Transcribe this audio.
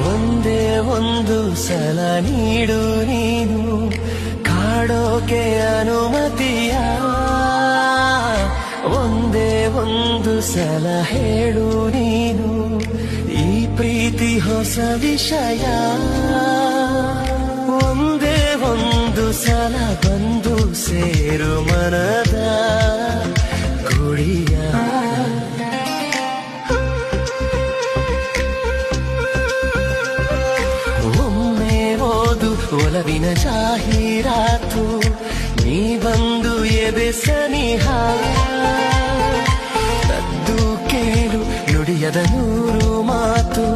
ಒಂದೇ ಒಂದು ಸಲ ನೀಡು ನೀನು ಕಾಡೋಕೆ ಅನುಮತಿಯ ಒಂದೇ ಒಂದು ಸಲ ಹೇಳು ನೀನು ಈ ಪ್ರೀತಿ ಹೊಸ ವಿಷಯ ಒಂದೇ ಒಂದು ಸಲ ಬಂದು ಸೇರು ಮನದ ಗುಡಿಯ ಒಮ್ಮೆ ಓದು ಒಲವಿನ ಜಾಹೀರಾತು ನೀ ಬಂದು ಎದೆ ಸನಿಹ ಕದ್ದು ಕೇಳು ನುಡಿಯದ ನೂರು ಮಾತು